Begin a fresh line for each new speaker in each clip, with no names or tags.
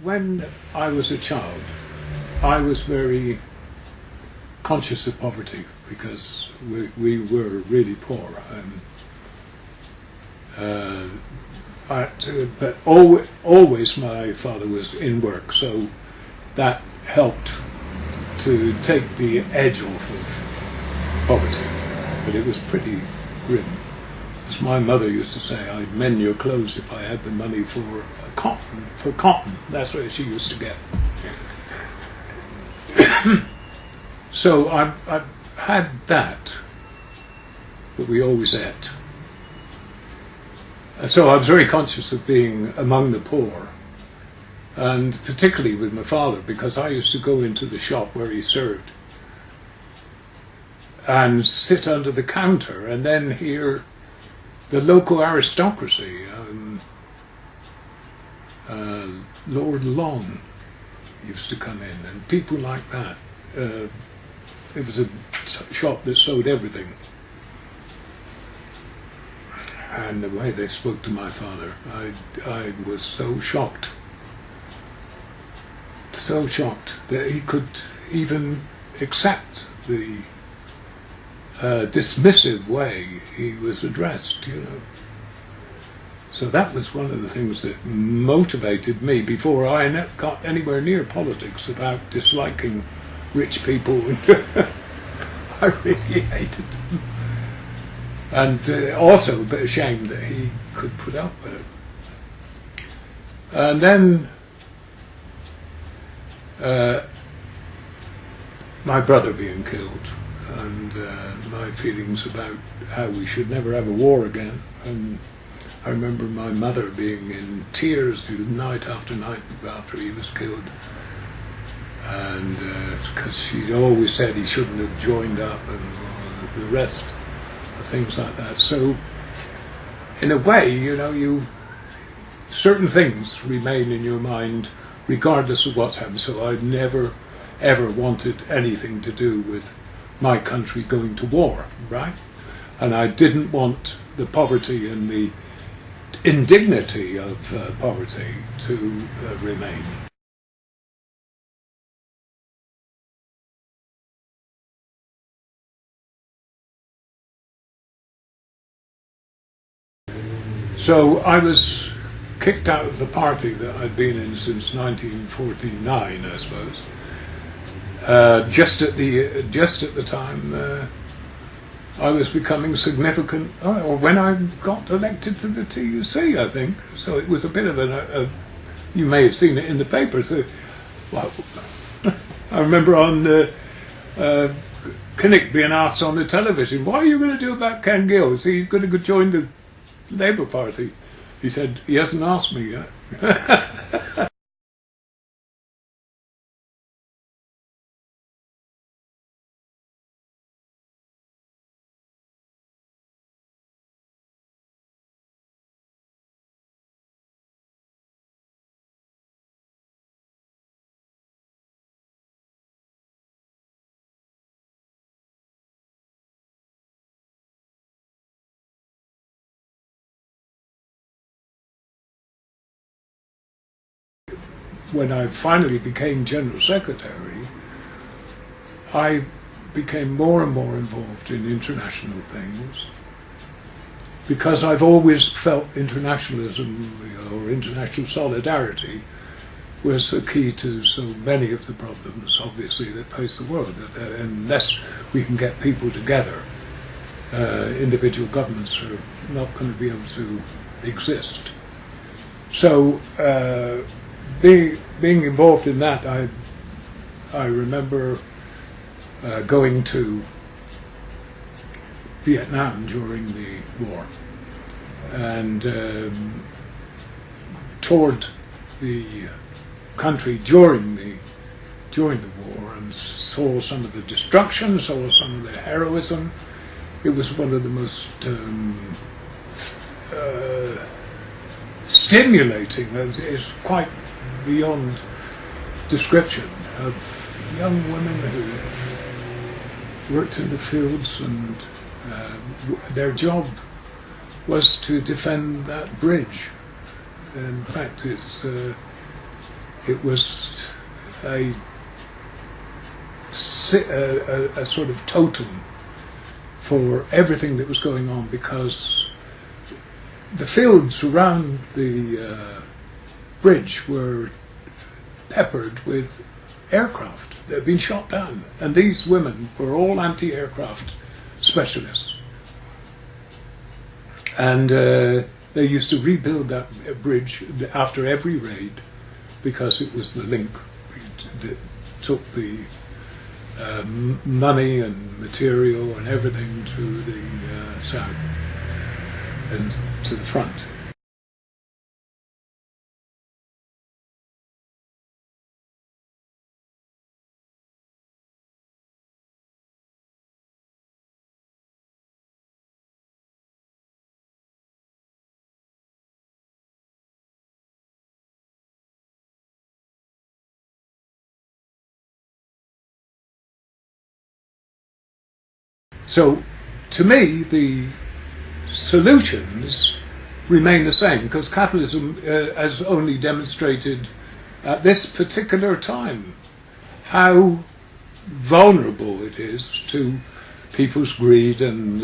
when I was a child, I was very conscious of poverty because we were really poor. But always my father was in work, so that helped to take the edge off of poverty. But it was pretty grim. As my mother used to say, I'd mend your clothes if I had the money for cotton. That's what she used to get. So I had that, but we always ate. So I was very conscious of being among the poor, and particularly with my father, because I used to go into the shop where he served and sit under the counter and then hear the local aristocracy, Lord Long used to come in, and people like that. It was a shop that sold everything. And the way they spoke to my father, I was so shocked that he could even accept the dismissive way he was addressed, you know. So that was one of the things that motivated me before I got anywhere near politics, about disliking rich people. I really hated them. And also a bit ashamed that he could put up with it. And then my brother being killed, and my feelings about how we should never have a war again. And I remember my mother being in tears night after night after he was killed. And because she'd always said he shouldn't have joined up, and the rest of things like that. So in a way, you know, certain things remain in your mind regardless of what's happened. So I'd never ever wanted anything to do with my country going to war, right? And I didn't want the poverty and the indignity of poverty to remain. So I was kicked out of the party that I'd been in since 1949, I suppose. Just at the time I was becoming significant, or when I got elected to the TUC, I think. So it was a bit of you may have seen it in the paper. So, well, I remember on Kinnock being asked on the television, what are you going to do about Ken Gill? Is he going to join the Labour Party? He said, he hasn't asked me yet. When I finally became General Secretary, I became more and more involved in international things, because I've always felt internationalism or international solidarity was the key to so many of the problems, obviously, that face the world. Unless we can get people together, individual governments are not going to be able to exist. So being involved in that, I remember going to Vietnam during the war, and toured the country during the war, and saw some of the destruction, saw some of the heroism. It was one of the most stimulating, it's quite beyond description, of young women who worked in the fields, and their job was to defend that bridge. In fact, It was a sort of totem for everything that was going on, because the fields around the bridge were peppered with aircraft that had been shot down, and these women were all anti-aircraft specialists, and they used to rebuild that bridge after every raid, because it was the link that took the money and material and everything to the south and to the front. So, to me, the solutions remain the same, because capitalism has only demonstrated at this particular time how vulnerable it is to people's greed and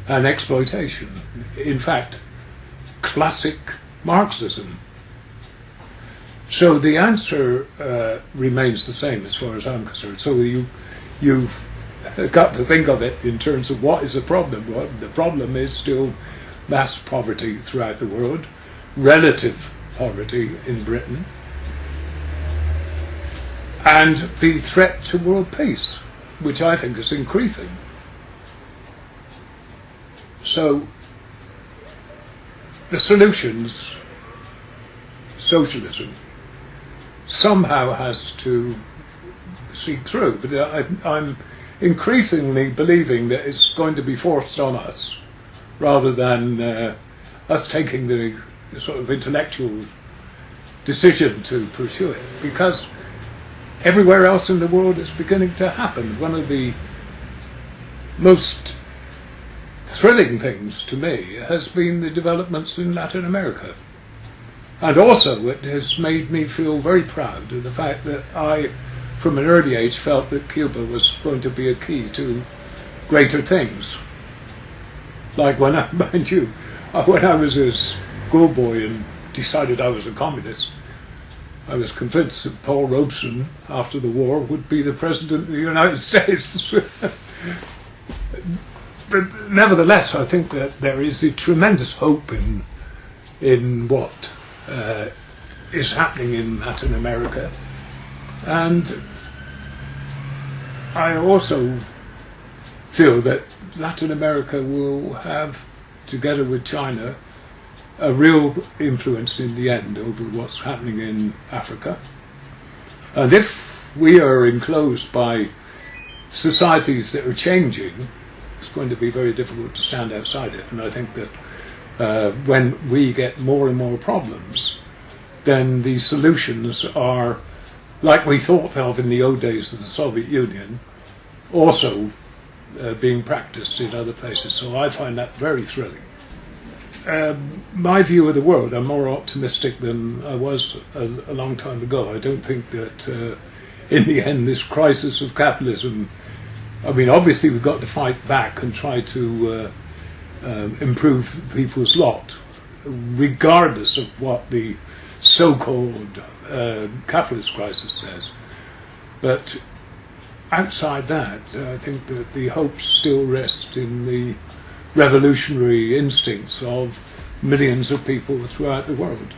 exploitation. In fact, classic Marxism. So the answer remains the same as far as I'm concerned. So you've got to think of it in terms of what is the problem. Well, the problem is still mass poverty throughout the world, relative poverty in Britain, and the threat to world peace, which I think is increasing. So the solutions, socialism, somehow has to seek through, but I'm increasingly believing that it's going to be forced on us, rather than us taking the sort of intellectual decision to pursue it, because everywhere else in the world it's beginning to happen. One of the most thrilling things to me has been the developments in Latin America. And also it has made me feel very proud of the fact that I, from an early age, felt that Cuba was going to be a key to greater things. Like when I, mind you, when I was a schoolboy and decided I was a communist, I was convinced that Paul Robeson, after the war, would be the President of the United States. But nevertheless, I think that there is a tremendous hope in what is happening in Latin America. And I also feel that Latin America will have, together with China, a real influence in the end over what's happening in Africa. And if we are enclosed by societies that are changing, it's going to be very difficult to stand outside it. And I think that when we get more and more problems, then the solutions are, like we thought of in the old days of the Soviet Union, also being practiced in other places. So I find that very thrilling. My view of the world, I'm more optimistic than I was a long time ago. I don't think that in the end this crisis of capitalism, I mean, obviously we've got to fight back and try to improve people's lot, regardless of what the so-called capitalist crisis says. But outside that, I think that the hopes still rest in the revolutionary instincts of millions of people throughout the world.